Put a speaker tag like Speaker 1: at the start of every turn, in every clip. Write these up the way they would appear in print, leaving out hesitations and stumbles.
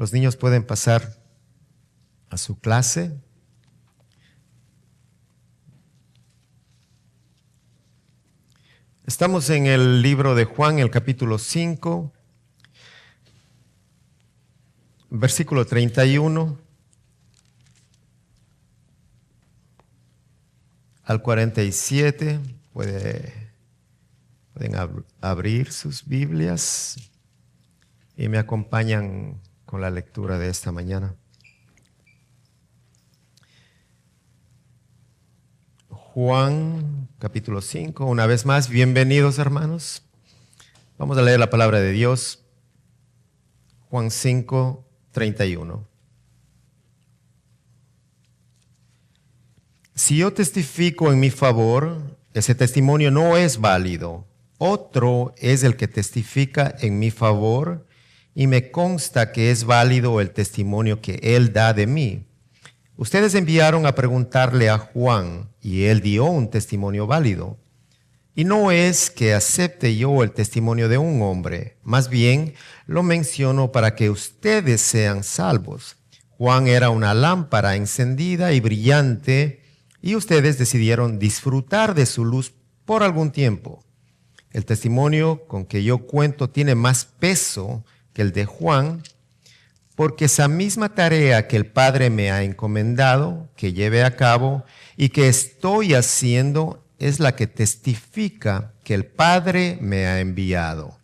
Speaker 1: Los niños pueden pasar a su clase. Estamos en el libro de Juan, el capítulo 5, versículo 31 al 47. Pueden abrir sus Biblias y me acompañan con la lectura de esta mañana. Juan, capítulo 5. Una vez más, bienvenidos, hermanos. Vamos a leer la palabra de Dios. Juan 5, 31. Si yo testifico en mi favor, ese testimonio no es válido. Otro es el que testifica en mi favor, y me consta que es válido el testimonio que él da de mí. Ustedes enviaron a preguntarle a Juan, y él dio un testimonio válido. Y no es que acepte yo el testimonio de un hombre, más bien lo menciono para que ustedes sean salvos. Juan era una lámpara encendida y brillante, y ustedes decidieron disfrutar de su luz por algún tiempo. El testimonio con que yo cuento tiene más peso que el de Juan, porque esa misma tarea que el Padre me ha encomendado, que lleve a cabo y que estoy haciendo, es la que testifica que el Padre me ha enviado.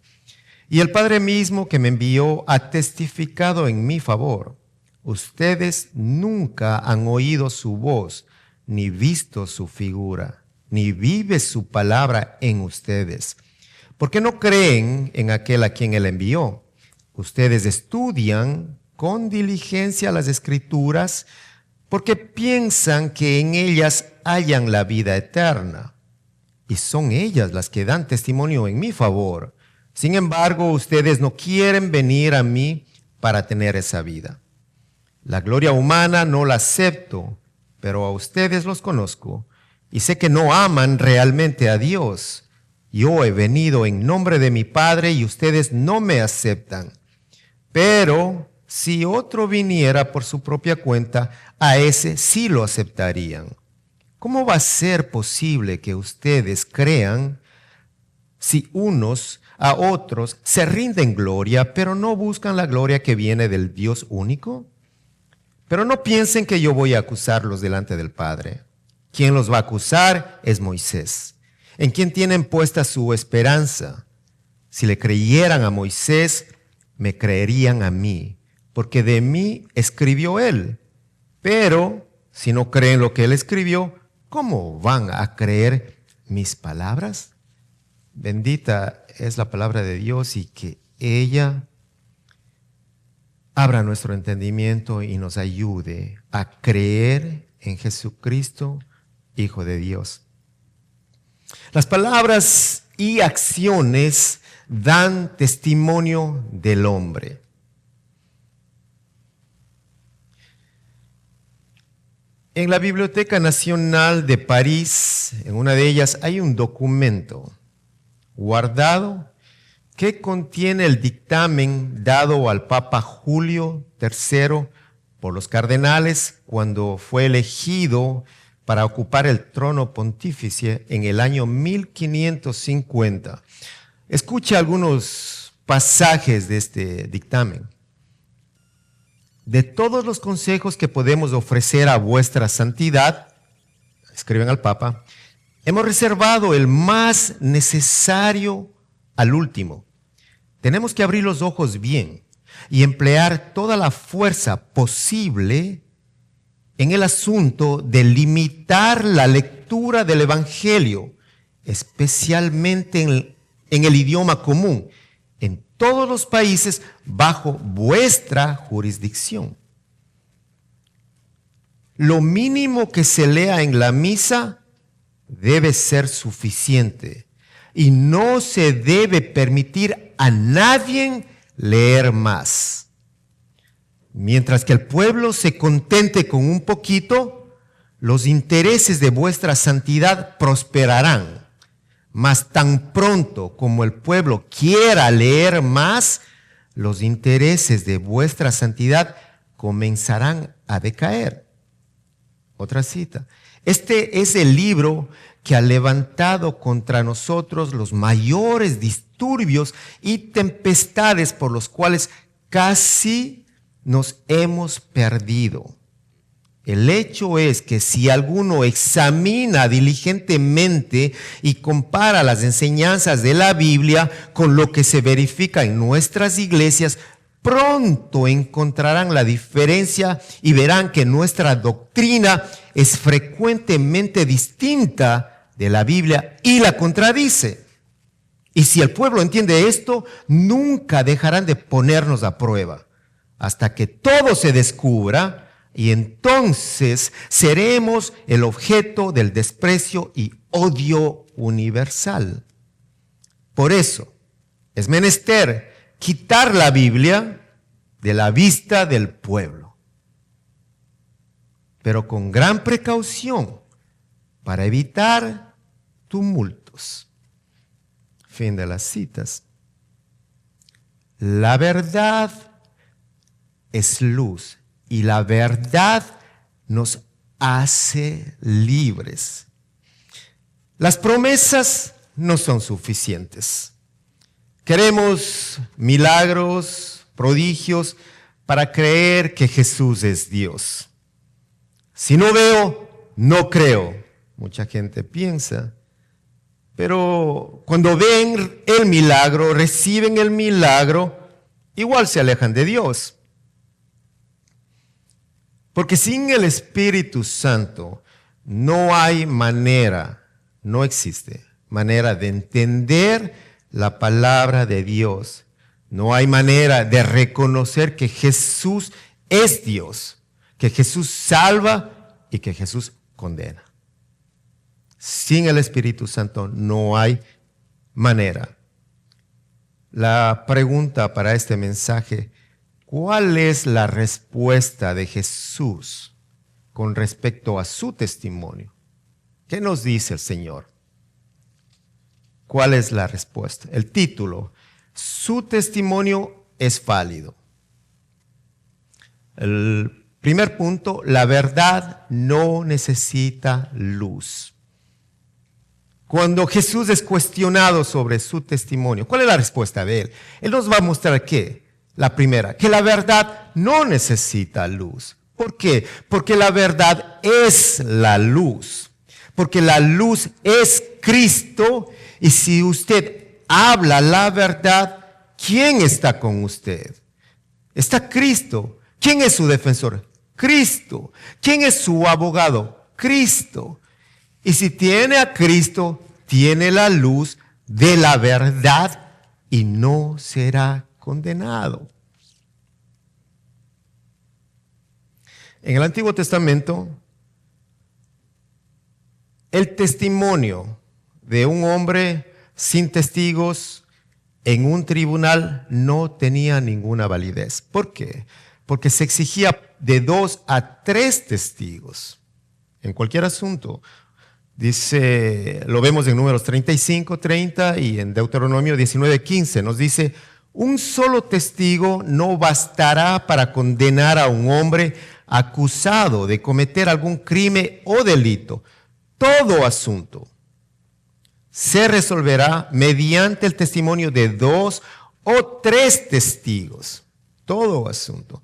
Speaker 1: Y el Padre mismo que me envió ha testificado en mi favor. Ustedes nunca han oído su voz, ni visto su figura, ni vive su palabra en ustedes, porque no creen en aquel a quien él envió. Ustedes estudian con diligencia las Escrituras, porque piensan que en ellas hallan la vida eterna, y son ellas las que dan testimonio en mi favor. Sin embargo, ustedes no quieren venir a mí para tener esa vida. La gloria humana no la acepto, pero a ustedes los conozco, y sé que no aman realmente a Dios. Yo he venido en nombre de mi Padre, y ustedes no me aceptan. Pero si otro viniera por su propia cuenta, a ese sí lo aceptarían. ¿Cómo va a ser posible que ustedes crean si unos a otros se rinden gloria, pero no buscan la gloria que viene del Dios único? Pero no piensen que yo voy a acusarlos delante del Padre. Quien los va a acusar es Moisés, en quien tienen puesta su esperanza. Si le creyeran a Moisés, me creerían a mí, porque de mí escribió él. Pero si no creen lo que él escribió, ¿cómo van a creer mis palabras? Bendita es la palabra de Dios, y que ella abra nuestro entendimiento y nos ayude a creer en Jesucristo, Hijo de Dios. Las palabras y acciones dan testimonio del hombre. En la Biblioteca Nacional de París, en una de ellas, hay un documento guardado que contiene el dictamen dado al Papa Julio III por los cardenales cuando fue elegido para ocupar el trono pontificio en el año 1550. Escuche algunos pasajes de este dictamen. De todos los consejos que podemos ofrecer a vuestra santidad, escriben al Papa, hemos reservado el más necesario al último. Tenemos que abrir los ojos bien y emplear toda la fuerza posible en el asunto de limitar la lectura del Evangelio, especialmente en el idioma común, en todos los países bajo vuestra jurisdicción. Lo mínimo que se lea en la misa debe ser suficiente, y no se debe permitir a nadie leer más. Mientras que el pueblo se contente con un poquito, los intereses de vuestra santidad prosperarán. Mas tan pronto como el pueblo quiera leer más, los intereses de vuestra santidad comenzarán a decaer. Otra cita. Este es el libro que ha levantado contra nosotros los mayores disturbios y tempestades por los cuales casi nos hemos perdido. El hecho es que si alguno examina diligentemente y compara las enseñanzas de la Biblia con lo que se verifica en nuestras iglesias, pronto encontrarán la diferencia y verán que nuestra doctrina es frecuentemente distinta de la Biblia y la contradice. Y si el pueblo entiende esto, nunca dejarán de ponernos a prueba hasta que todo se descubra. Y entonces seremos el objeto del desprecio y odio universal. Por eso es menester quitar la Biblia de la vista del pueblo, pero con gran precaución para evitar tumultos. Fin de las citas. La verdad es luz. Y la verdad nos hace libres. Las promesas no son suficientes. Queremos milagros, prodigios, para creer que Jesús es Dios. Si no veo, no creo. Mucha gente piensa. Pero cuando ven el milagro, reciben el milagro, igual se alejan de Dios. Porque sin el Espíritu Santo no hay manera, no existe manera de entender la palabra de Dios. No hay manera de reconocer que Jesús es Dios, que Jesús salva y que Jesús condena. Sin el Espíritu Santo no hay manera. La pregunta para este mensaje: ¿cuál es la respuesta de Jesús con respecto a su testimonio? ¿Qué nos dice el Señor? ¿Cuál es la respuesta? El título: su testimonio es válido. El primer punto: la verdad no necesita luz. Cuando Jesús es cuestionado sobre su testimonio, ¿cuál es la respuesta de él? Él nos va a mostrar ¿qué? La primera, que la verdad no necesita luz. ¿Por qué? Porque la verdad es la luz. Porque la luz es Cristo. Y si usted habla la verdad, ¿quién está con usted? Está Cristo. ¿Quién es su defensor? Cristo. ¿Quién es su abogado? Cristo. Y si tiene a Cristo, tiene la luz de la verdad y no será condenado. En el Antiguo Testamento, el testimonio de un hombre sin testigos en un tribunal no tenía ninguna validez. ¿Por qué? Porque se exigía de 2 a 3 testigos en cualquier asunto. Dice, lo vemos en Números 35, 30 y en Deuteronomio 19, 15. Nos dice: un solo testigo no bastará para condenar a un hombre acusado de cometer algún crimen o delito. Todo asunto se resolverá mediante el testimonio de 2 o 3 testigos. Todo asunto.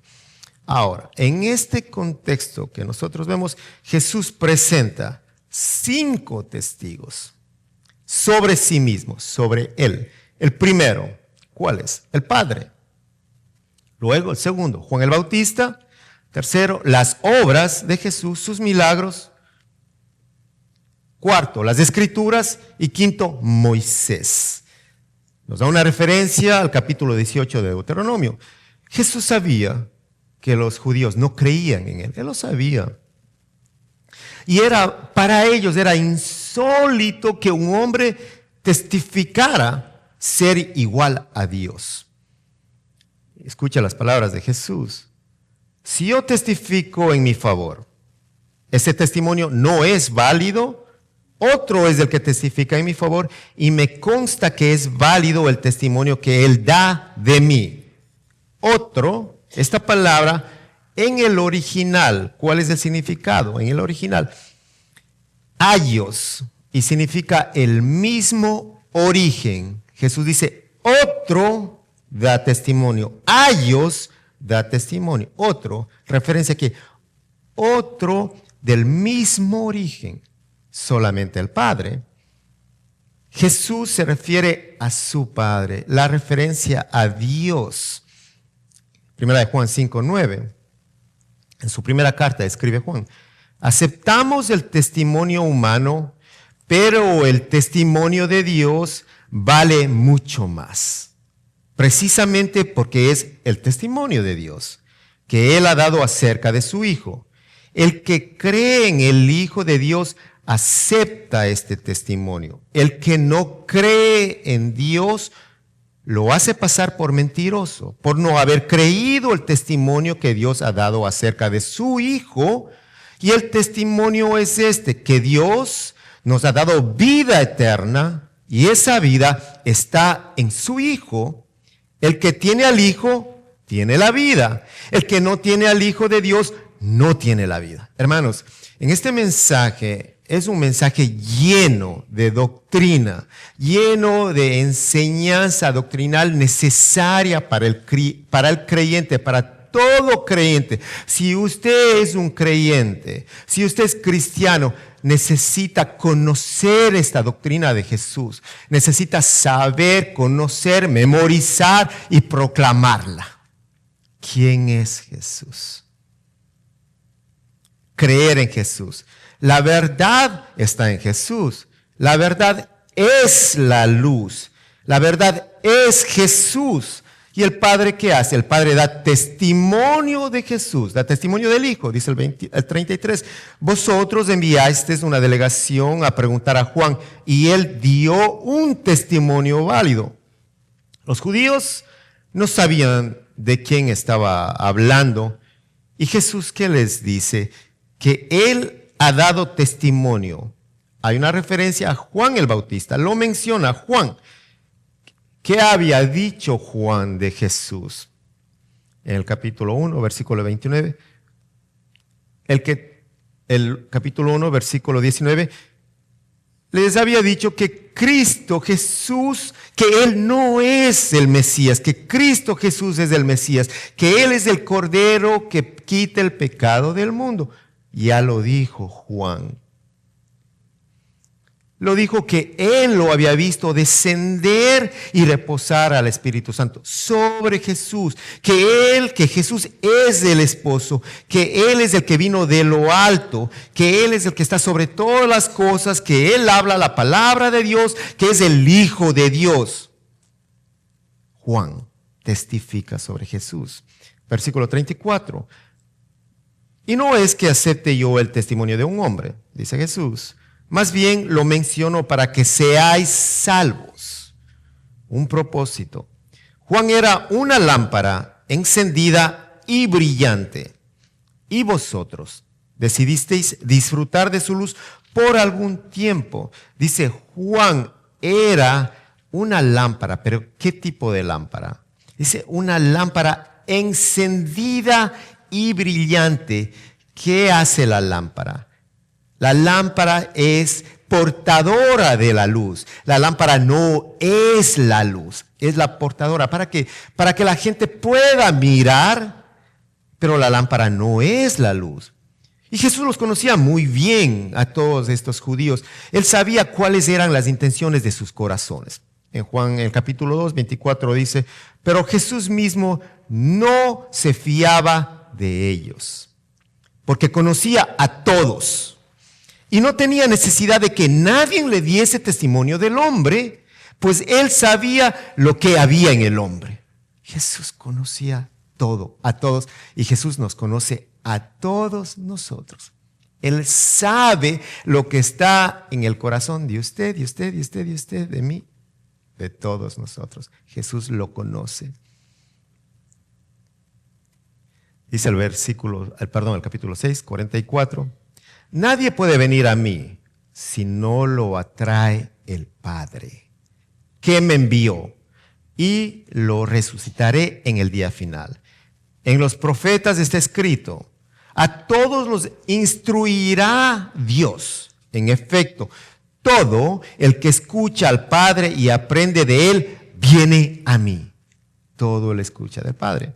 Speaker 1: Ahora, en este contexto que nosotros vemos, Jesús presenta 5 testigos sobre sí mismo, sobre él. El primero, ¿cuál es? El Padre. Luego el segundo, Juan el Bautista. Tercero, las obras de Jesús, sus milagros. Cuarto, las Escrituras. Y quinto, Moisés. Nos da una referencia al capítulo 18 de Deuteronomio. Jesús sabía que los judíos no creían en él. Él lo sabía. Y para ellos era insólito que un hombre testificara ser igual a Dios. Escucha las palabras de Jesús. Si yo testifico en mi favor, ese testimonio no es válido. Otro es el que testifica en mi favor y me consta que es válido el testimonio que él da de mí. Otro, esta palabra en el original, ¿cuál es el significado? En el original, aios, y significa el mismo origen. Jesús dice, otro da testimonio. Aios da testimonio. Otro, referencia aquí, otro del mismo origen, solamente el Padre. Jesús se refiere a su Padre, la referencia a Dios. Primera de Juan 5:9. En su primera carta escribe Juan: aceptamos el testimonio humano, pero el testimonio de Dios vale mucho más. Precisamente porque es el testimonio de Dios que Él ha dado acerca de su Hijo. El que cree en el Hijo de Dios acepta este testimonio. El que no cree en Dios lo hace pasar por mentiroso, por no haber creído el testimonio que Dios ha dado acerca de su Hijo. Y el testimonio es este, que Dios nos ha dado vida eterna y esa vida está en su Hijo. El que tiene al Hijo tiene la vida. El que no tiene al Hijo de Dios no tiene la vida. Hermanos, en este mensaje es un mensaje lleno de doctrina, lleno de enseñanza doctrinal necesaria para el creyente, para todo creyente. Si usted es un creyente, si usted es cristiano, necesita conocer esta doctrina de Jesús. Necesita saber, conocer, memorizar y proclamarla. ¿Quién es Jesús? Creer en Jesús. La verdad está en Jesús. La verdad es la luz. La verdad es Jesús. ¿Y el Padre qué hace? El Padre da testimonio de Jesús, da testimonio del Hijo, dice el 33. Vosotros enviasteis una delegación a preguntar a Juan y él dio un testimonio válido. Los judíos no sabían de quién estaba hablando. ¿Y Jesús qué les dice? Que él ha dado testimonio. Hay una referencia a Juan el Bautista, lo menciona Juan. ¿Qué había dicho Juan de Jesús? En el capítulo 1, versículo 29. El capítulo 1, versículo 19. Les había dicho que Cristo Jesús, que Él no es el Mesías, que Cristo Jesús es el Mesías, que Él es el Cordero que quita el pecado del mundo. Ya lo dijo Juan. Lo dijo que él lo había visto descender y reposar al Espíritu Santo sobre Jesús. Que Jesús es el esposo, que Él es el que vino de lo alto, que Él es el que está sobre todas las cosas, que Él habla la palabra de Dios, que es el Hijo de Dios. Juan testifica sobre Jesús. Versículo 34. Y no es que acepte yo el testimonio de un hombre, dice Jesús. Más bien lo menciono para que seáis salvos. Un propósito. Juan era una lámpara encendida y brillante. Y vosotros decidisteis disfrutar de su luz por algún tiempo. Dice, Juan era una lámpara. ¿Pero qué tipo de lámpara? Dice, una lámpara encendida y brillante. ¿Qué hace la lámpara? La lámpara es portadora de la luz. La lámpara no es la luz, es la portadora. ¿Para qué? Para que la gente pueda mirar, pero la lámpara no es la luz. Y Jesús los conocía muy bien a todos estos judíos. Él sabía cuáles eran las intenciones de sus corazones. En Juan, el capítulo 2, 24 dice, pero Jesús mismo no se fiaba de ellos, porque conocía a todos. Y no tenía necesidad de que nadie le diese testimonio del hombre, pues él sabía lo que había en el hombre. Jesús conocía todo, a todos, y Jesús nos conoce a todos nosotros. Él sabe lo que está en el corazón de usted, de usted, de usted, de usted, de mí, de todos nosotros. Jesús lo conoce. Dice el capítulo 6, 44. Nadie puede venir a mí si no lo atrae el Padre, que me envió. y lo resucitaré en el día final. En los profetas está escrito, a todos los instruirá Dios. En efecto, todo el que escucha al Padre y aprende de Él, viene a mí. Todo el escucha del Padre.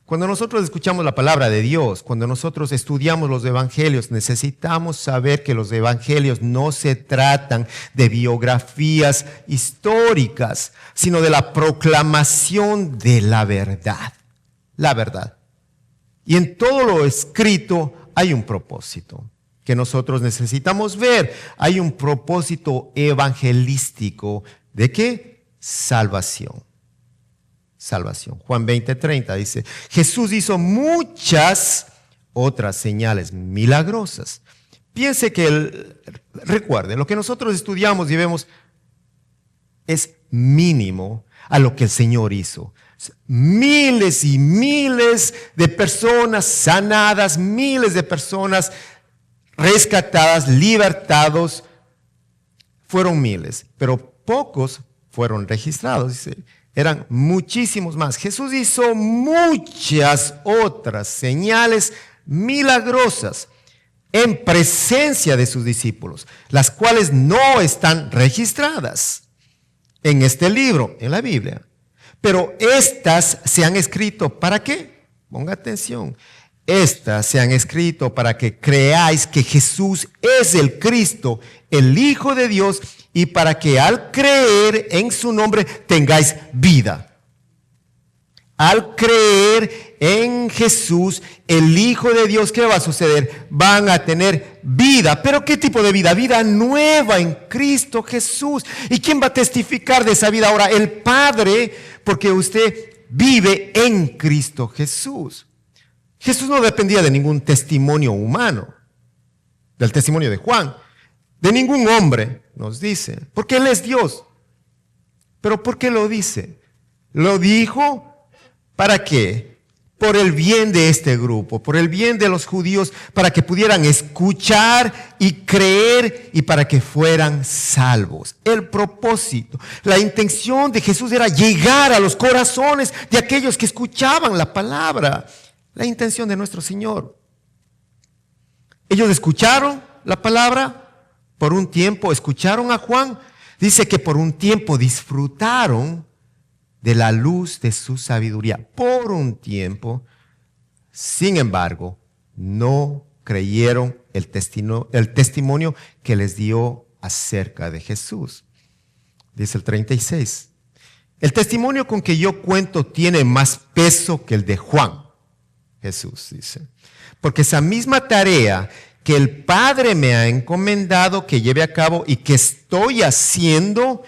Speaker 1: Cuando nosotros escuchamos la palabra de Dios, cuando nosotros estudiamos los evangelios, necesitamos saber que los evangelios no se tratan de biografías históricas, sino de la proclamación de la verdad. La verdad. Y en todo lo escrito hay un propósito que nosotros necesitamos ver. Hay un propósito evangelístico. ¿De qué? Salvación. Salvación. Juan 20:30 dice, Jesús hizo muchas otras señales milagrosas. Piense que, recuerde, lo que nosotros estudiamos y vemos es mínimo a lo que el Señor hizo. Miles y miles de personas sanadas, miles de personas rescatadas, libertados, fueron miles, pero pocos fueron registrados, dice. Eran muchísimos más. Jesús hizo muchas otras señales milagrosas en presencia de sus discípulos, las cuales no están registradas en este libro, en la Biblia. Pero estas se han escrito, ¿para qué? Ponga atención. Estas se han escrito para que creáis que Jesús es el Cristo, el Hijo de Dios, y para que al creer en su nombre tengáis vida. Al creer en Jesús, el Hijo de Dios, ¿qué va a suceder? Van a tener vida. ¿Pero qué tipo de vida? Vida nueva en Cristo Jesús. ¿Y quién va a testificar de esa vida ahora? El Padre, porque usted vive en Cristo Jesús. Jesús no dependía de ningún testimonio humano, del testimonio de Juan, de ningún hombre, nos dice, porque Él es Dios. ¿Pero por qué lo dice? Lo dijo, ¿para qué? Por el bien de este grupo, por el bien de los judíos, para que pudieran escuchar y creer y para que fueran salvos. El propósito, la intención de Jesús era llegar a los corazones de aquellos que escuchaban la palabra. La intención de nuestro Señor. Ellos escucharon la palabra por un tiempo, escucharon a Juan. Dice que por un tiempo disfrutaron de la luz de su sabiduría. Por un tiempo. Sin embargo, no creyeron el testimonio que les dio acerca de Jesús. Dice el 36. El testimonio con que yo cuento tiene más peso que el de Juan. Jesús dice, porque esa misma tarea que el Padre me ha encomendado que lleve a cabo y que estoy haciendo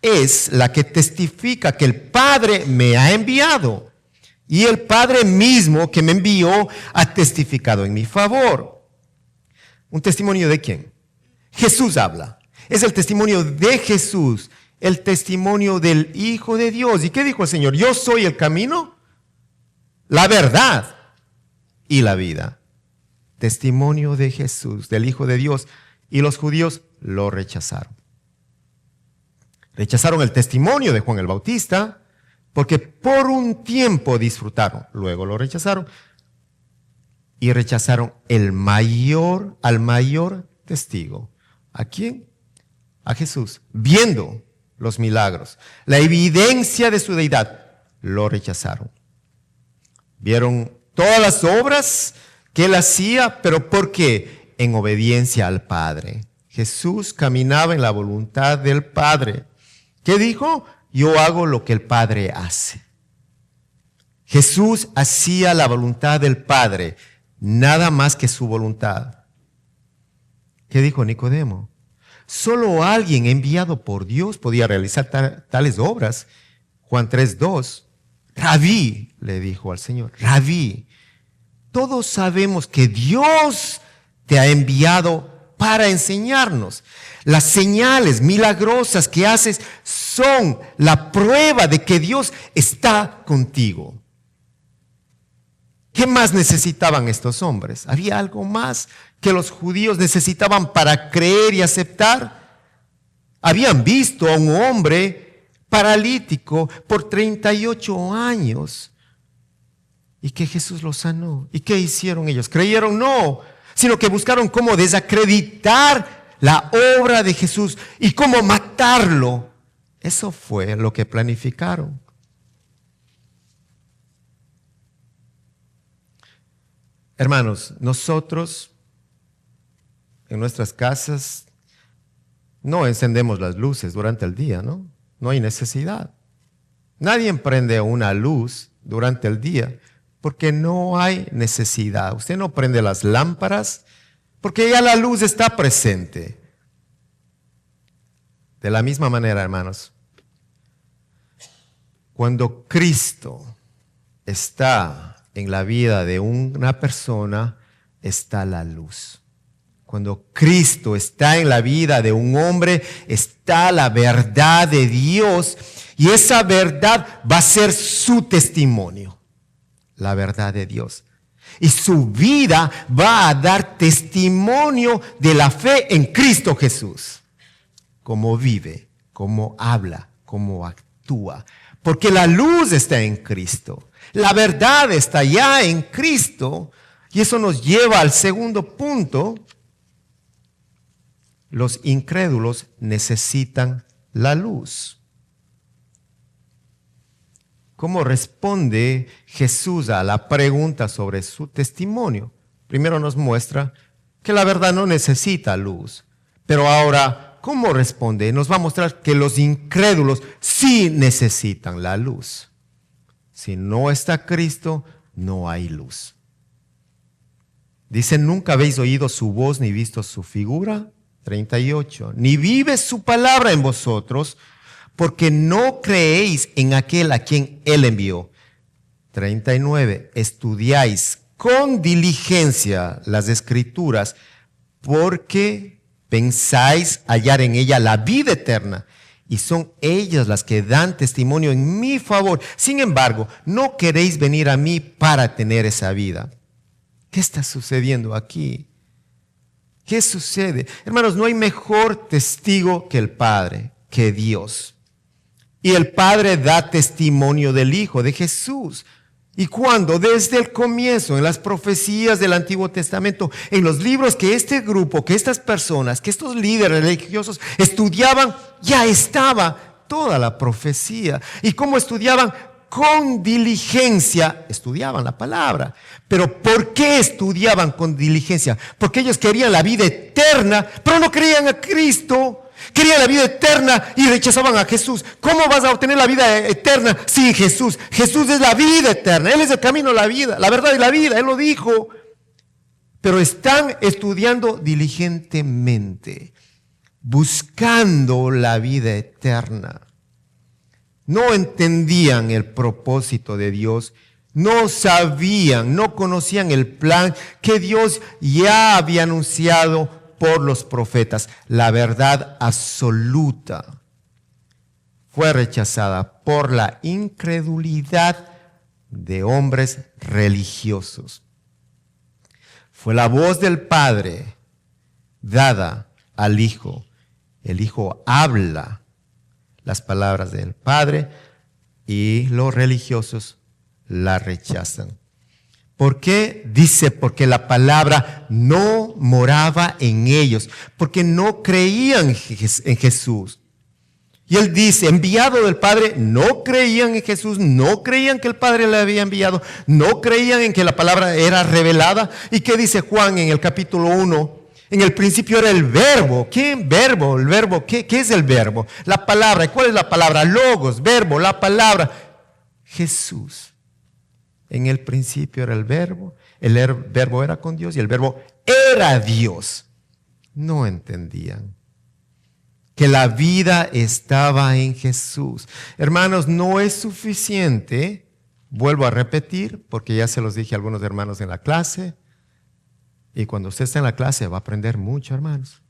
Speaker 1: es la que testifica que el Padre me ha enviado. Y el Padre mismo que me envió ha testificado en mi favor. ¿Un testimonio de quién? Jesús habla. Es el testimonio de Jesús, el testimonio del Hijo de Dios. ¿Y qué dijo el Señor? Yo soy el camino, la verdad y la vida. Testimonio de Jesús, del Hijo de Dios, y los judíos lo rechazaron. Rechazaron el testimonio de Juan el Bautista porque por un tiempo disfrutaron, luego lo rechazaron y rechazaron al mayor testigo. ¿A quién? A Jesús, viendo los milagros, la evidencia de su deidad, lo rechazaron. Vieron todas las obras que Él hacía, pero ¿por qué? En obediencia al Padre. Jesús caminaba en la voluntad del Padre. ¿Qué dijo? Yo hago lo que el Padre hace. Jesús hacía la voluntad del Padre, nada más que su voluntad. ¿Qué dijo Nicodemo? Solo alguien enviado por Dios podía realizar tales obras. Juan 3:2. Rabí, le dijo al Señor, Rabí, todos sabemos que Dios te ha enviado para enseñarnos. Las señales milagrosas que haces son la prueba de que Dios está contigo. ¿Qué más necesitaban estos hombres? ¿Había algo más que los judíos necesitaban para creer y aceptar? Habían visto a un hombre paralítico por 38 años y que Jesús lo sanó. ¿Y qué hicieron ellos? ¿Creyeron? No, sino que buscaron cómo desacreditar la obra de Jesús y cómo matarlo. Eso fue lo que planificaron. Hermanos, nosotros en nuestras casas no encendemos las luces durante el día, ¿no? No hay necesidad. Nadie prende una luz durante el día porque no hay necesidad. Usted no prende las lámparas porque ya la luz está presente. De la misma manera, hermanos, cuando Cristo está en la vida de una persona, está la luz. Cuando Cristo está en la vida de un hombre, está la verdad de Dios y esa verdad va a ser su testimonio, la verdad de Dios. Y su vida va a dar testimonio de la fe en Cristo Jesús. Cómo vive, cómo habla, cómo actúa. Porque la luz está en Cristo. La verdad está ya en Cristo. Y eso nos lleva al segundo punto. Los incrédulos necesitan la luz. ¿Cómo responde Jesús a la pregunta sobre su testimonio? Primero nos muestra que la verdad no necesita luz. Pero ahora, ¿cómo responde? Nos va a mostrar que los incrédulos sí necesitan la luz. Si no está Cristo, no hay luz. Dice, ¿nunca habéis oído su voz ni visto su figura? 38. Ni vive su palabra en vosotros, porque no creéis en aquel a quien él envió. 39. Estudiáis con diligencia las Escrituras, porque pensáis hallar en ella la vida eterna, y son ellas las que dan testimonio en mi favor. Sin embargo, no queréis venir a mí para tener esa vida. ¿Qué está sucediendo aquí? ¿Qué sucede? Hermanos, no hay mejor testigo que el Padre, que Dios. Y el Padre da testimonio del Hijo, de Jesús. Y cuando desde el comienzo, en las profecías del Antiguo Testamento, en los libros que este grupo, que estas personas, que estos líderes religiosos estudiaban, ya estaba toda la profecía. Y cómo estudiaban con diligencia, estudiaban la palabra. Pero ¿por qué estudiaban con diligencia? Porque ellos querían la vida eterna, pero no creían a Cristo. Querían la vida eterna y rechazaban a Jesús. ¿Cómo vas a obtener la vida eterna sin Jesús? Jesús es la vida eterna. Él es el camino, la vida, la verdad y la vida. Él lo dijo. Pero están estudiando diligentemente, buscando la vida eterna. No entendían el propósito de Dios. No sabían, no conocían el plan que Dios ya había anunciado por los profetas. La verdad absoluta fue rechazada por la incredulidad de hombres religiosos. Fue la voz del Padre dada al Hijo. El Hijo habla las palabras del Padre y los religiosos la rechazan. ¿Por qué? Dice, porque la palabra no moraba en ellos, porque no creían en Jesús. Y él dice, enviado del Padre, no creían en Jesús, no creían que el Padre le había enviado, no creían en que la palabra era revelada. ¿Y qué dice Juan en el capítulo 1? En el principio era el verbo. ¿Qué verbo? El verbo, ¿qué es el verbo? La palabra. ¿Cuál es la palabra? Logos, verbo, la palabra. Jesús. En el principio era el verbo era con Dios y el verbo era Dios. No entendían que la vida estaba en Jesús. Hermanos, no es suficiente, vuelvo a repetir, porque ya se los dije a algunos hermanos en la clase, y cuando usted está en la clase va a aprender mucho, hermanos.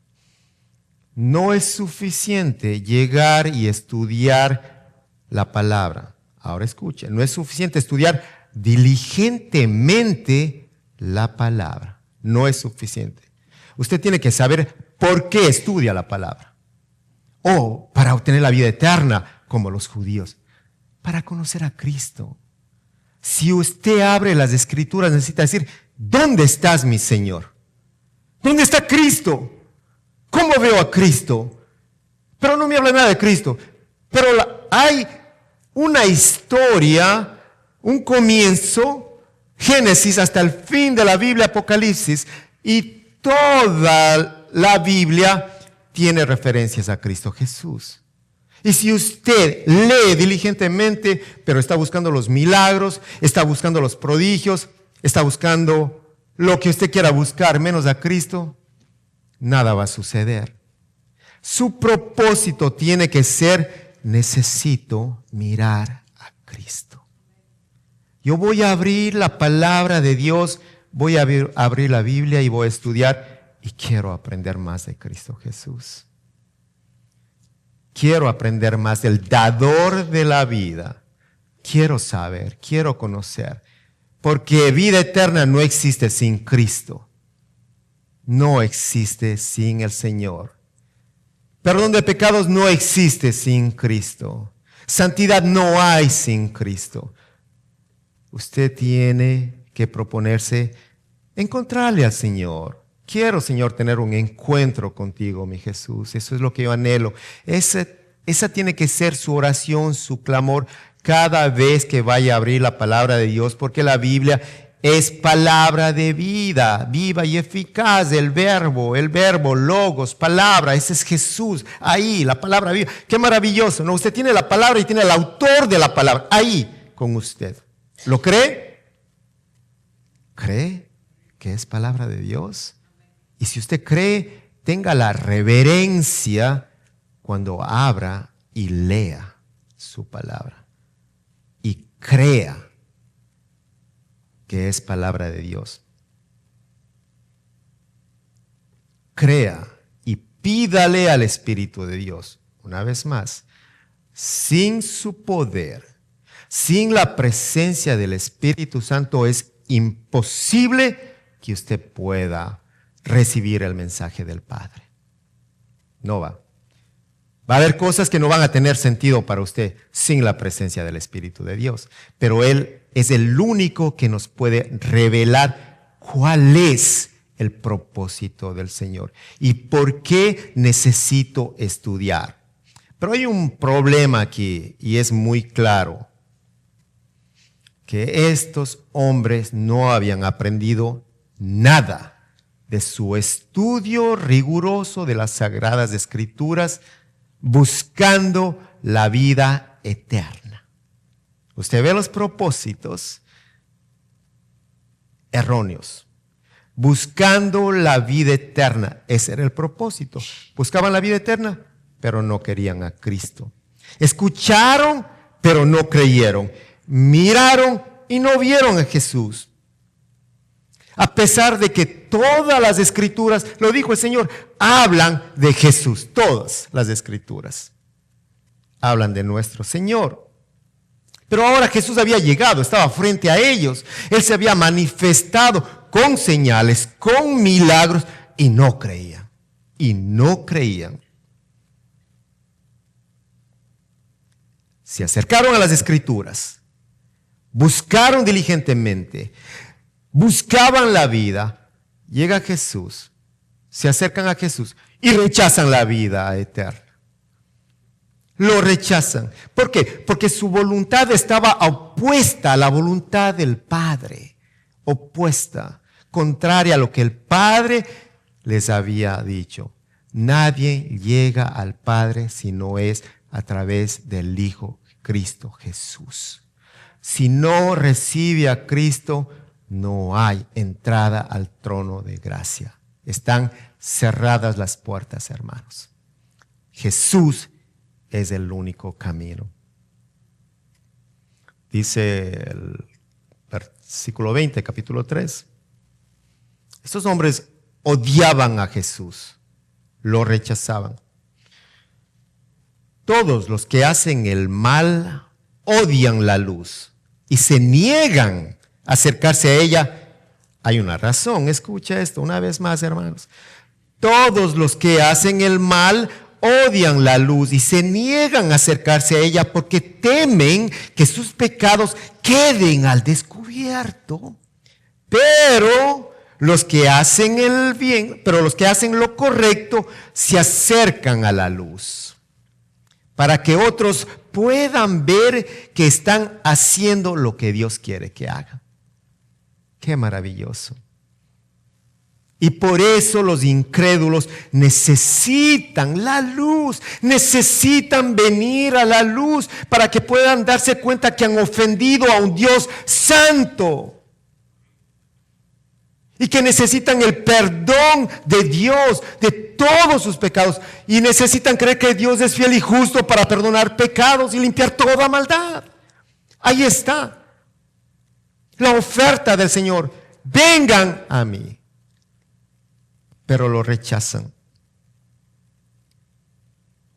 Speaker 1: No es suficiente llegar y estudiar la palabra. Ahora escuchen, no es suficiente estudiar diligentemente la palabra. No es suficiente. Usted tiene que saber por qué estudia la palabra. O para obtener la vida eterna, como los judíos, para conocer a Cristo. Si usted abre las Escrituras, necesita decir, ¿dónde estás, mi Señor? ¿Dónde está Cristo? ¿Cómo veo a Cristo? Pero no me habla nada de Cristo. Pero hay una historia, un comienzo, Génesis hasta el fin de la Biblia, Apocalipsis, y toda la Biblia tiene referencias a Cristo Jesús. Y si usted lee diligentemente, pero está buscando los milagros, está buscando los prodigios, está buscando lo que usted quiera buscar, menos a Cristo, nada va a suceder. Su propósito tiene que ser, necesito mirar a Cristo. Yo voy a abrir la palabra de Dios, voy a abrir la Biblia y voy a estudiar y quiero aprender más de Cristo Jesús. Quiero aprender más del dador de la vida. Quiero saber, quiero conocer. Porque vida eterna no existe sin Cristo. No existe sin el Señor. Perdón de pecados no existe sin Cristo. Santidad no hay sin Cristo. Usted tiene que proponerse encontrarle al Señor. Quiero, Señor, tener un encuentro contigo, mi Jesús. Eso es lo que yo anhelo. Esa tiene que ser su oración, su clamor, cada vez que vaya a abrir la palabra de Dios, porque la Biblia es palabra de vida, viva y eficaz. El verbo, logos, palabra, ese es Jesús. Ahí, la palabra viva. Qué maravilloso, ¿no? Usted tiene la palabra y tiene el autor de la palabra ahí con usted. ¿Lo cree? ¿Cree que es palabra de Dios? Y si usted cree, tenga la reverencia cuando abra y lea su palabra. Y crea que es palabra de Dios. Crea y pídale al Espíritu de Dios. Una vez más, sin su poder, sin la presencia del Espíritu Santo, es imposible que usted pueda recibir el mensaje del Padre. No va. Va a haber cosas que no van a tener sentido para usted sin la presencia del Espíritu de Dios. Pero Él es el único que nos puede revelar cuál es el propósito del Señor y por qué necesito estudiar. Pero hay un problema aquí y es muy claro. Que estos hombres no habían aprendido nada de su estudio riguroso de las Sagradas Escrituras, buscando la vida eterna. Usted ve los propósitos erróneos. Buscando la vida eterna. Ese era el propósito. Buscaban la vida eterna, pero no querían a Cristo. Escucharon, pero no creyeron. Miraron y no vieron a Jesús. A pesar de que todas las Escrituras, lo dijo el Señor, hablan de Jesús. Todas las Escrituras hablan de nuestro Señor. Pero ahora Jesús había llegado, estaba frente a ellos. Él se había manifestado con señales, con milagros, y no creían. Y no creían. Se acercaron a las Escrituras. Buscaron diligentemente, buscaban la vida, llega Jesús, se acercan a Jesús y rechazan la vida eterna. Lo rechazan. ¿Por qué? Porque su voluntad estaba opuesta a la voluntad del Padre, opuesta, contraria a lo que el Padre les había dicho. Nadie llega al Padre si no es a través del Hijo Cristo Jesús. Si no recibe a Cristo, no hay entrada al trono de gracia. Están cerradas las puertas, hermanos. Jesús es el único camino. Dice el versículo 20, capítulo 3. Estos hombres odiaban a Jesús, lo rechazaban. Todos los que hacen el mal odian la luz y se niegan a acercarse a ella. Hay una razón, escucha esto una vez más, hermanos. Todos los que hacen el mal odian la luz y se niegan a acercarse a ella porque temen que sus pecados queden al descubierto. Pero los que hacen el bien, pero los que hacen lo correcto, se acercan a la luz, para que otros puedan ver que están haciendo lo que Dios quiere que hagan. Qué maravilloso. Y por eso los incrédulos necesitan la luz, necesitan venir a la luz para que puedan darse cuenta que han ofendido a un Dios santo y que necesitan el perdón de Dios de todos sus pecados y necesitan creer que Dios es fiel y justo para perdonar pecados y limpiar toda maldad. Ahí está la oferta del Señor: vengan a mí. Pero lo rechazan.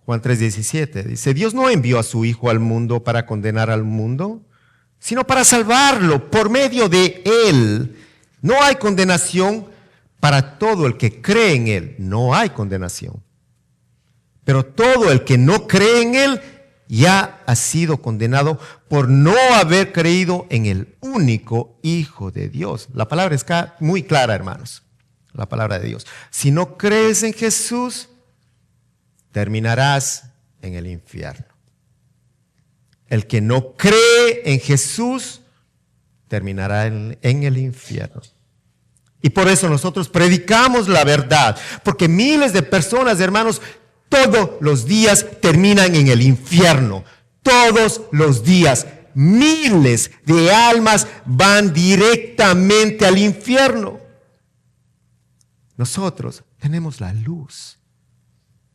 Speaker 1: Juan 3:17 dice: Dios no envió a su Hijo al mundo para condenar al mundo, sino para salvarlo por medio de Él. No hay condenación para todo el que cree en Él. No hay condenación. Pero todo el que no cree en Él ya ha sido condenado por no haber creído en el único Hijo de Dios. La palabra está muy clara, hermanos. La palabra de Dios. Si no crees en Jesús, terminarás en el infierno. El que no cree en Jesús, terminará en el infierno. Y por eso nosotros predicamos la verdad, porque miles de personas, hermanos, todos los días terminan en el infierno. Todos los días, miles de almas van directamente al infierno. Nosotros tenemos la luz,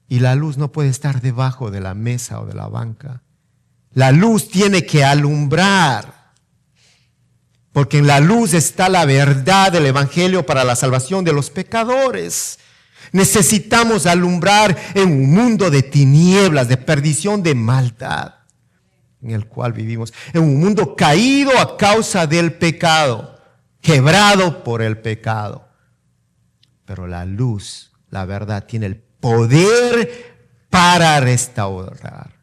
Speaker 1: y la luz no puede estar debajo de la mesa o de la banca. La luz tiene que alumbrar, porque en la luz está la verdad del Evangelio para la salvación de los pecadores. Necesitamos alumbrar en un mundo de tinieblas, de perdición, de maldad en el cual vivimos, en un mundo caído a causa del pecado, quebrado por el pecado. Pero la luz, la verdad, tiene el poder para restaurar.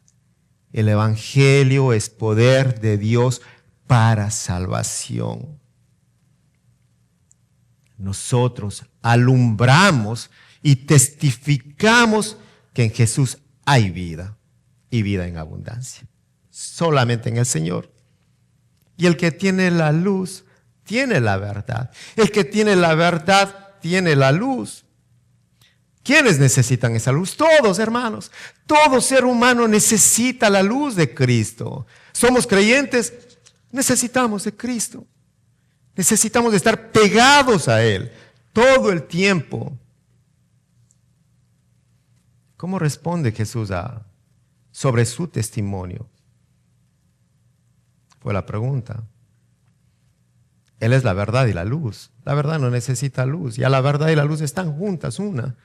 Speaker 1: El Evangelio es poder de Dios para salvación. Nosotros alumbramos y testificamos que en Jesús hay vida, y vida en abundancia. Solamente en el Señor. Y el que tiene la luz, tiene la verdad. El que tiene la verdad, tiene la luz. ¿Quiénes necesitan esa luz? Todos, hermanos. Todo ser humano necesita la luz de Cristo. Somos creyentes, necesitamos de Cristo. Necesitamos de estar pegados a Él todo el tiempo. ¿Cómo responde Jesús sobre su testimonio? Fue la pregunta. Él es la verdad y la luz. La verdad no necesita luz. Ya la verdad y la luz están juntas, una.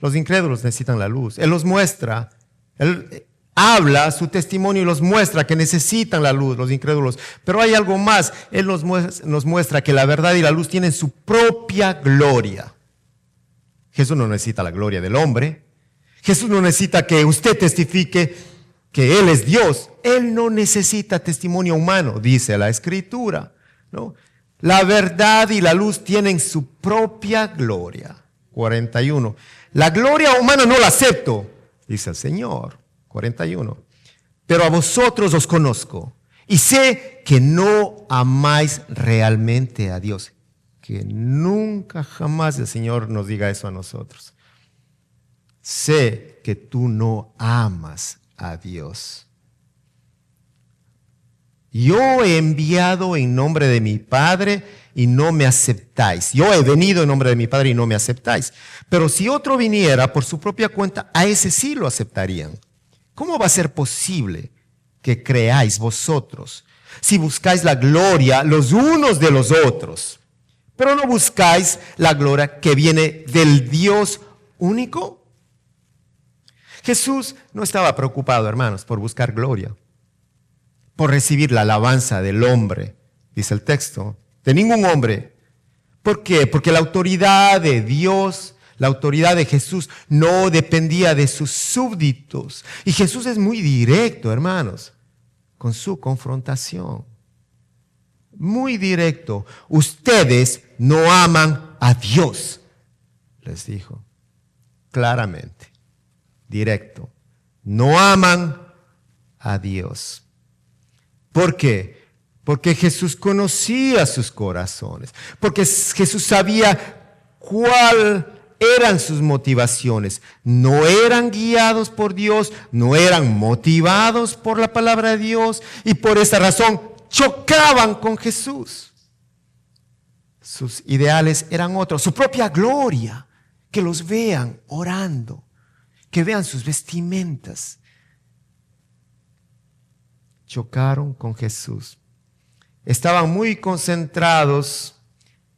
Speaker 1: Los incrédulos necesitan la luz. Él los muestra. Él habla su testimonio y los muestra que necesitan la luz, los incrédulos. Pero hay algo más. Él nos muestra que la verdad y la luz tienen su propia gloria. Jesús no necesita la gloria del hombre. Jesús no necesita que usted testifique que Él es Dios. Él no necesita testimonio humano, dice la Escritura, ¿no? La verdad y la luz tienen su propia gloria. 41. La gloria humana no la acepto, dice el Señor. 41. Pero a vosotros os conozco y sé que no amáis realmente a Dios. Que nunca jamás el Señor nos diga eso a nosotros. Sé que tú no amas a Dios. Yo he enviado en nombre de mi Padre y no me aceptáis. Yo he venido en nombre de mi Padre y no me aceptáis. Pero si otro viniera por su propia cuenta, a ese sí lo aceptarían. ¿Cómo va a ser posible que creáis vosotros si buscáis la gloria los unos de los otros, pero no buscáis la gloria que viene del Dios único? Jesús no estaba preocupado, hermanos, por buscar gloria, por recibir la alabanza del hombre, dice el texto, de ningún hombre. ¿Por qué? Porque la autoridad de Dios, La autoridad de Jesús no dependía de sus súbditos. Y Jesús es muy directo, hermanos, con su confrontación. Muy directo. Ustedes no aman a Dios, les dijo claramente, directo. No aman a Dios. ¿Por qué? Porque Jesús conocía sus corazones, porque Jesús sabía cuál eran sus motivaciones. No eran guiados por Dios, no eran motivados por la palabra de Dios, y por esa razón chocaban con Jesús. Sus ideales eran otros, su propia gloria, que los vean orando, que vean sus vestimentas. Chocaron con Jesús. Estaban muy concentrados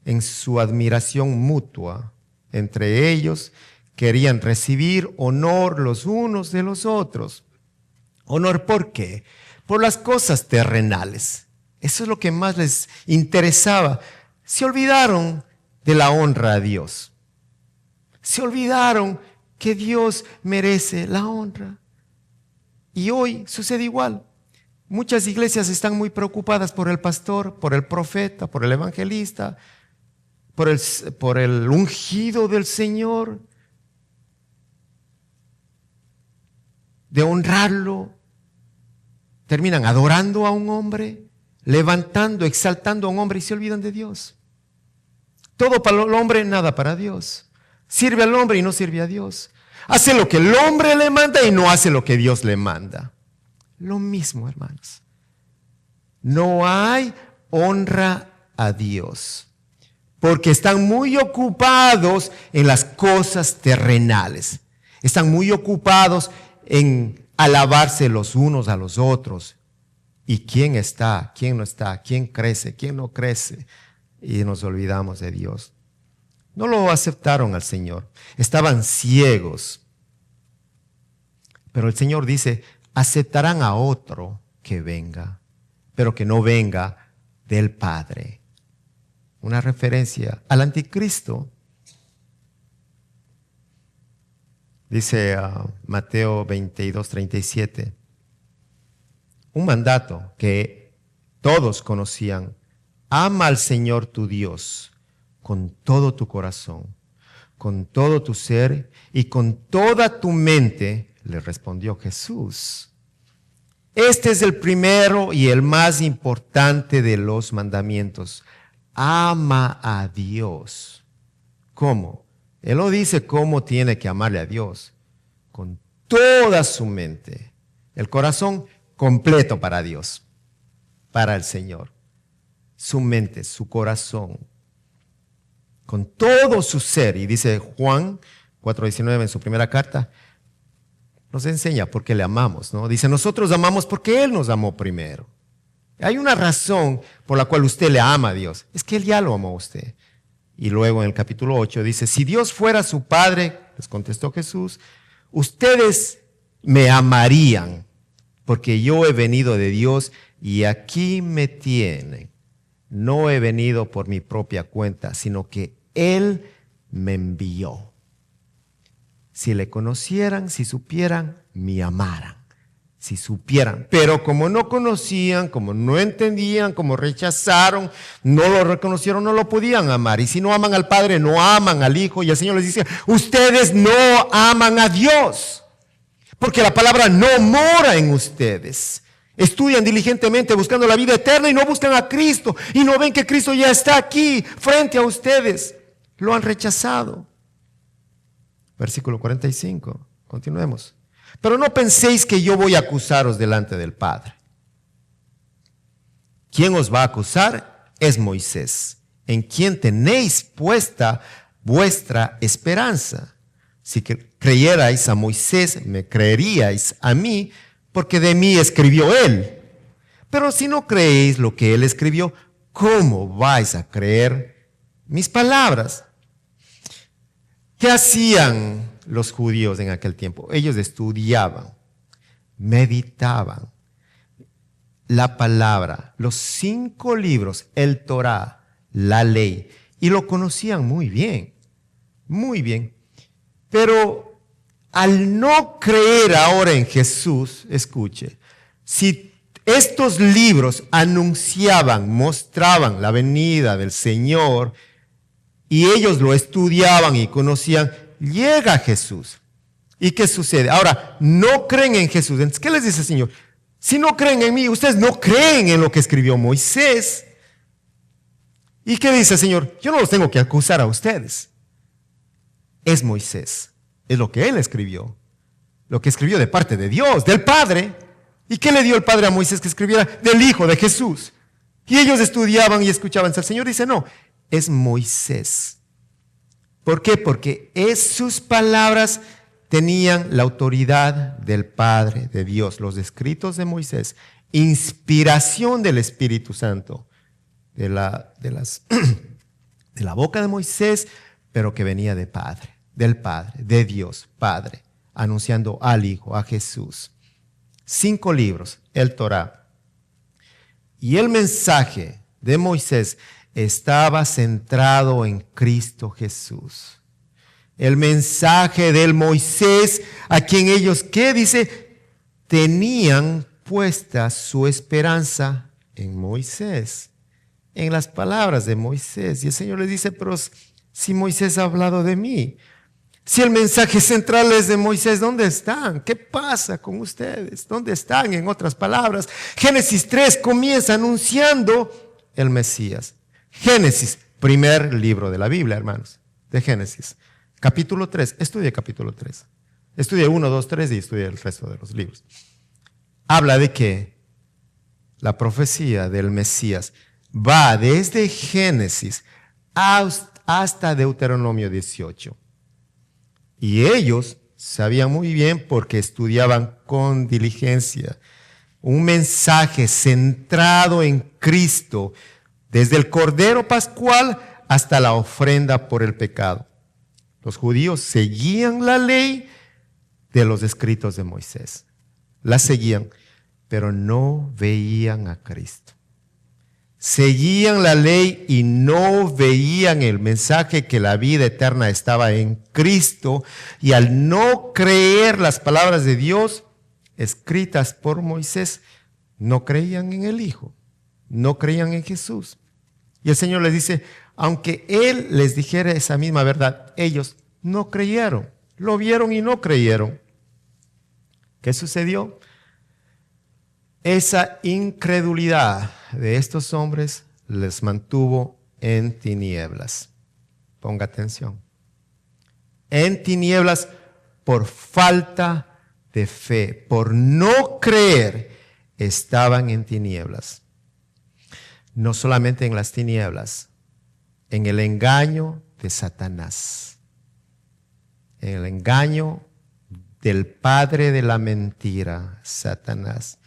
Speaker 1: en su admiración mutua entre ellos. Querían recibir honor los unos de los otros. ¿Honor por qué? Por las cosas terrenales. Eso es lo que más les interesaba. Se olvidaron de la honra a Dios. Se olvidaron que Dios merece la honra. Y hoy sucede igual. Muchas iglesias están muy preocupadas por el pastor, por el profeta, por el evangelista, por el ungido del Señor, de honrarlo. Terminan adorando a un hombre, levantando, exaltando a un hombre y se olvidan de Dios. Todo para el hombre, nada para Dios. Sirve al hombre y no sirve a Dios. Hace lo que el hombre le manda y no hace lo que Dios le manda. Lo mismo, hermanos. No hay honra a Dios, porque están muy ocupados en las cosas terrenales. Están muy ocupados en alabarse los unos a los otros. ¿Y quién está? ¿Quién no está? ¿Quién crece? ¿Quién no crece? Y nos olvidamos de Dios. No lo aceptaron al Señor. Estaban ciegos. Pero el Señor dice, aceptarán a otro que venga, pero que no venga del Padre. Una referencia al anticristo. Dice Mateo 22:37, un mandato que todos conocían: ama al Señor tu Dios con todo tu corazón, con todo tu ser y con toda tu mente. Le respondió Jesús. Este es el primero y el más importante de los mandamientos. Ama a Dios. ¿Cómo? Él lo dice cómo tiene que amarle a Dios. Con toda su mente. El corazón completo para Dios. Para el Señor. Su mente, su corazón. Con todo su ser. Y dice Juan 4:19 en su primera carta. Nos enseña por qué le amamos, ¿no? Dice, nosotros amamos porque Él nos amó primero. Hay una razón por la cual usted le ama a Dios. Es que Él ya lo amó a usted. Y luego en el capítulo 8 dice, si Dios fuera su Padre, les contestó Jesús, ustedes me amarían, porque yo he venido de Dios y aquí me tienen. No he venido por mi propia cuenta, sino que Él me envió. Si le conocieran, si supieran, me amaran. Si supieran. Pero como no conocían, como no entendían, como rechazaron, no lo reconocieron, no lo podían amar. Y si no aman al Padre, no aman al Hijo. Y el Señor les dice, ustedes no aman a Dios. Porque la palabra no mora en ustedes. Estudian diligentemente buscando la vida eterna y no buscan a Cristo. Y no ven que Cristo ya está aquí, frente a ustedes. Lo han rechazado. Versículo 45, continuemos. Pero no penséis que yo voy a acusaros delante del Padre. ¿Quién os va a acusar? Es Moisés, en quien tenéis puesta vuestra esperanza. Si creyerais a Moisés, me creeríais a mí, porque de mí escribió él. Pero si no creéis lo que él escribió, ¿cómo vais a creer mis palabras? ¿Qué hacían los judíos en aquel tiempo? Ellos estudiaban, meditaban la palabra, los 5 libros, el Torá, la ley, y lo conocían muy bien, muy bien. Pero al no creer ahora en Jesús, escuche, si estos libros anunciaban, mostraban la venida del Señor y ellos lo estudiaban y conocían, llega Jesús. ¿Y qué sucede? Ahora, no creen en Jesús. Entonces, ¿qué les dice el Señor? Si no creen en mí, ustedes no creen en lo que escribió Moisés. ¿Y qué dice el Señor? Yo no los tengo que acusar a ustedes. Es Moisés, es lo que él escribió, lo que escribió de parte de Dios, del Padre. ¿Y qué le dio el Padre a Moisés que escribiera? Del Hijo de Jesús. Y ellos estudiaban y escuchaban. El Señor dice, no, es Moisés. ¿Por qué? Porque sus palabras tenían la autoridad del Padre, de Dios. Los escritos de Moisés, inspiración del Espíritu Santo, de la boca de Moisés, pero que venía del Padre, de Dios, Padre, anunciando al Hijo, a Jesús. 5 libros, el Torá. Y el mensaje de Moisés estaba centrado en Cristo Jesús. El mensaje del Moisés, a quien ellos, ¿qué dice? Tenían puesta su esperanza en Moisés, en las palabras de Moisés. Y el Señor les dice, pero si Moisés ha hablado de mí, si el mensaje central es de Moisés, ¿dónde están? ¿Qué pasa con ustedes? ¿Dónde están? En otras palabras, Génesis 3 comienza anunciando el Mesías. Génesis, primer libro de la Biblia, hermanos, de Génesis. Capítulo 3, estudie capítulo 3. Estudie 1, 2, 3 y estudie el resto de los libros. Habla de que la profecía del Mesías va desde Génesis hasta Deuteronomio 18. Y ellos sabían muy bien porque estudiaban con diligencia un mensaje centrado en Cristo, desde el Cordero Pascual hasta la ofrenda por el pecado. Los judíos seguían la ley de los escritos de Moisés. La seguían, pero no veían a Cristo. Seguían la ley y no veían el mensaje que la vida eterna estaba en Cristo. Y al no creer las palabras de Dios escritas por Moisés, no creían en el Hijo, no creían en Jesús. Y el Señor les dice, aunque Él les dijera esa misma verdad, ellos no creyeron, lo vieron y no creyeron. ¿Qué sucedió? Esa incredulidad de estos hombres les mantuvo en tinieblas. Ponga atención. En tinieblas por falta de fe, por no creer, estaban en tinieblas. No solamente en las tinieblas, en el engaño de Satanás, en el engaño del padre de la mentira, Satanás.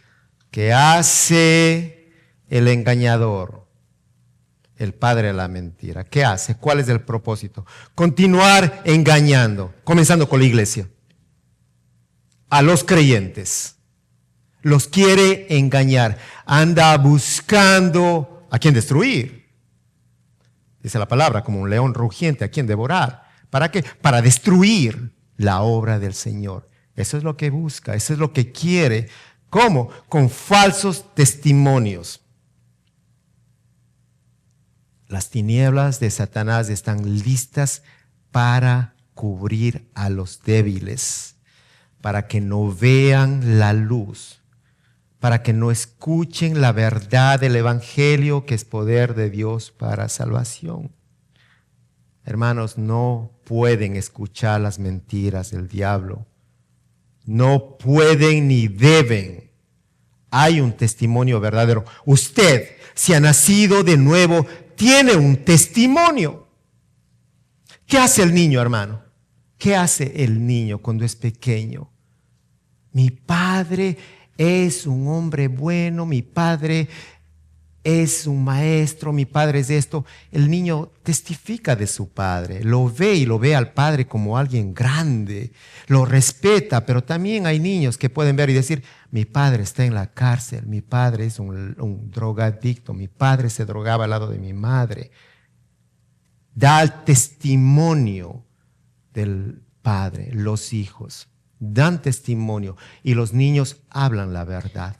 Speaker 1: ¿Qué hace el engañador, el padre de la mentira? ¿Qué hace? ¿Cuál es el propósito? Continuar engañando, comenzando con la iglesia. A los creyentes. Los quiere engañar. Anda buscando a quien destruir. Dice la palabra, como un león rugiente, a quien devorar. ¿Para qué? Para destruir la obra del Señor. Eso es lo que busca, eso es lo que quiere. ¿Cómo? Con falsos testimonios. Las tinieblas de Satanás están listas para cubrir a los débiles, para que no vean la luz, para que no escuchen la verdad del Evangelio, que es poder de Dios para salvación. Hermanos, no pueden escuchar las mentiras del diablo. No pueden ni deben. Hay un testimonio verdadero. Usted, si ha nacido de nuevo, tiene un testimonio. ¿Qué hace el niño, hermano? ¿Qué hace el niño cuando es pequeño? Mi padre es un hombre bueno, mi padre es un maestro, mi padre es esto. El niño testifica de su padre, lo ve y lo ve al padre como alguien grande, lo respeta, pero también hay niños que pueden ver y decir, mi padre está en la cárcel, mi padre es un drogadicto, mi padre se drogaba al lado de mi madre. Da el testimonio del Padre, los hijos, dan testimonio y los niños hablan la verdad.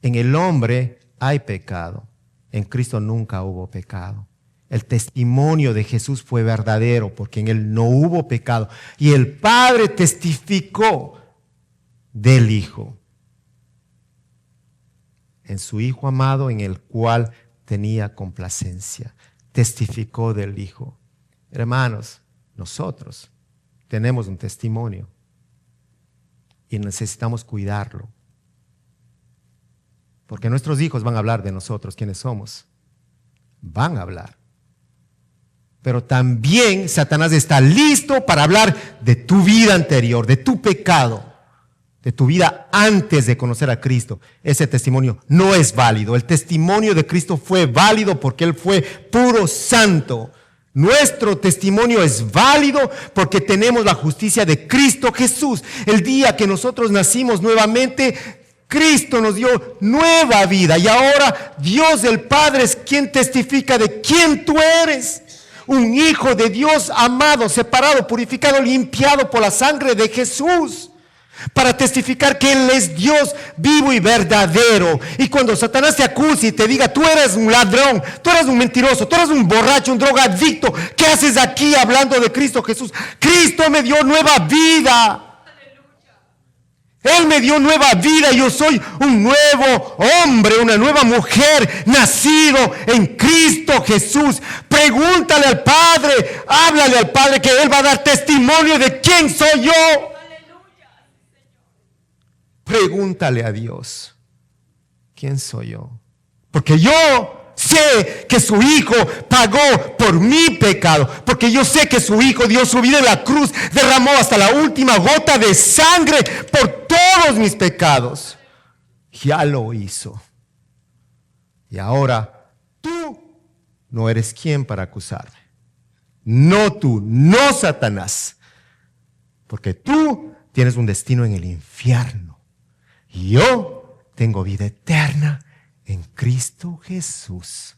Speaker 1: En el hombre hay pecado, en Cristo nunca hubo pecado. El testimonio de Jesús fue verdadero porque en Él no hubo pecado. Y el Padre testificó del Hijo, en su Hijo amado en el cual tenía complacencia. Testificó del Hijo. Hermanos, nosotros tenemos un testimonio y necesitamos cuidarlo. Porque nuestros hijos van a hablar de nosotros, quiénes somos. Van a hablar. Pero también Satanás está listo para hablar de tu vida anterior, de tu pecado, de tu vida antes de conocer a Cristo. Ese testimonio no es válido. El testimonio de Cristo fue válido porque Él fue puro santo. Nuestro testimonio es válido porque tenemos la justicia de Cristo Jesús. El día que nosotros nacimos nuevamente, Cristo nos dio nueva vida y ahora Dios el Padre es quien testifica de quién tú eres. Un hijo de Dios amado, separado, purificado, limpiado por la sangre de Jesús. Para testificar que Él es Dios vivo y verdadero. Y cuando Satanás te acuse y te diga, tú eres un ladrón, tú eres un mentiroso, tú eres un borracho, un drogadicto, ¿qué haces aquí hablando de Cristo Jesús? Cristo me dio nueva vida. Él me dio nueva vida. Yo soy un nuevo hombre, una nueva mujer, nacido en Cristo Jesús. Pregúntale al Padre, háblale al Padre que Él va a dar testimonio de quién soy yo. Pregúntale a Dios, ¿quién soy yo? Porque yo sé que su Hijo pagó por mi pecado. Porque yo sé que su Hijo dio su vida en la cruz, derramó hasta la última gota de sangre por todos mis pecados. Ya lo hizo. Y ahora tú no eres quien para acusarme. No tú, no Satanás. Porque tú tienes un destino en el infierno. Y yo tengo vida eterna en Cristo Jesús.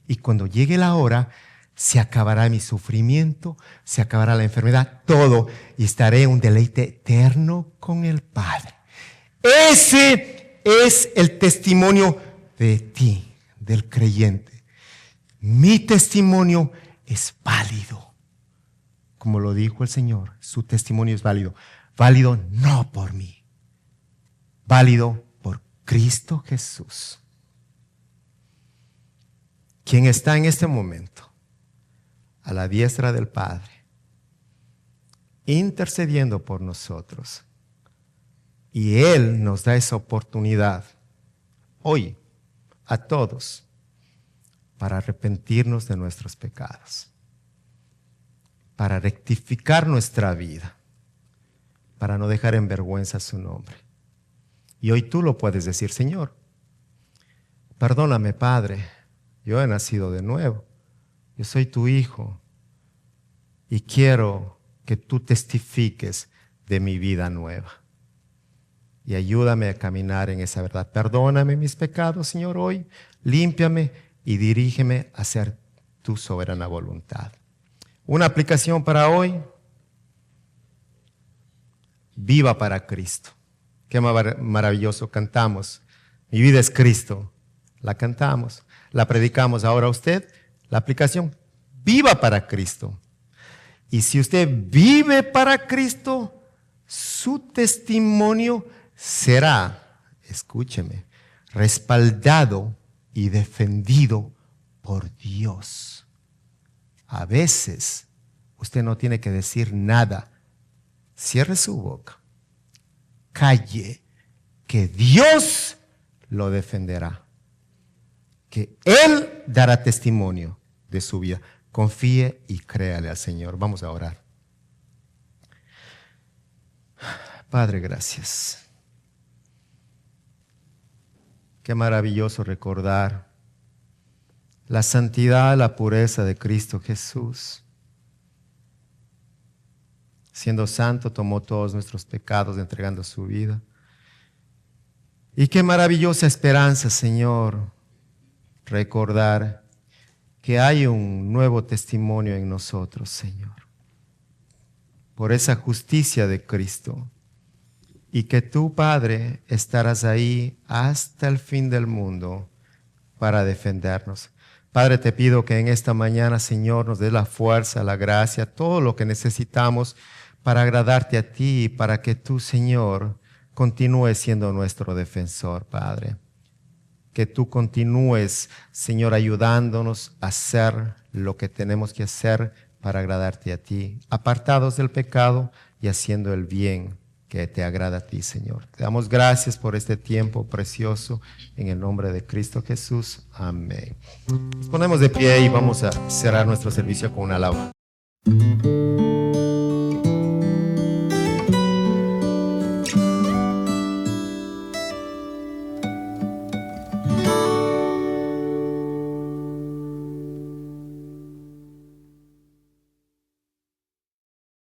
Speaker 1: Y cuando llegue la hora, se acabará mi sufrimiento, se acabará la enfermedad, todo, y estaré en un deleite eterno con el Padre. Ese es el testimonio de ti, del creyente. Mi testimonio es válido. Como lo dijo el Señor, su testimonio es válido. Válido no por mí, válido por Cristo Jesús, quien está en este momento a la diestra del Padre, intercediendo por nosotros. Y Él nos da esa oportunidad hoy a todos para arrepentirnos de nuestros pecados, para rectificar nuestra vida, para no dejar en vergüenza su nombre. Y hoy tú lo puedes decir: Señor, perdóname, Padre, yo he nacido de nuevo, yo soy tu hijo y quiero que tú testifiques de mi vida nueva. Y ayúdame a caminar en esa verdad. Perdóname mis pecados, Señor, hoy. Límpiame y dirígeme a hacer tu soberana voluntad. Una aplicación para hoy: viva para Cristo. Qué maravilloso cantamos. Mi vida es Cristo. La cantamos, la predicamos. Ahora usted, la aplicación: viva para Cristo. Y si usted vive para Cristo, su testimonio será, escúcheme, respaldado y defendido por Dios. A veces usted no tiene que decir nada. Cierre su boca, calle, que Dios lo defenderá, que Él dará testimonio de su vida. Confíe y créale al Señor. Vamos a orar. Padre, gracias. Qué maravilloso recordar la santidad, la pureza de Cristo Jesús. Siendo santo, tomó todos nuestros pecados, entregando su vida. Y qué maravillosa esperanza, Señor, recordar que hay un nuevo testimonio en nosotros, Señor. por esa justicia de Cristo. Y que tú, Padre, estarás ahí hasta el fin del mundo para defendernos. Padre, te pido que en esta mañana, Señor, nos dé la fuerza, la gracia, todo lo que necesitamos para agradarte a ti y para que tú, Señor, continúes siendo nuestro defensor, Padre. Que tú continúes, Señor, ayudándonos a hacer lo que tenemos que hacer para agradarte a ti, apartados del pecado y haciendo el bien que te agrada a ti, Señor. Te damos gracias por este tiempo precioso en el nombre de Cristo Jesús. Amén. Nos ponemos de pie y vamos a cerrar nuestro servicio con una alabanza.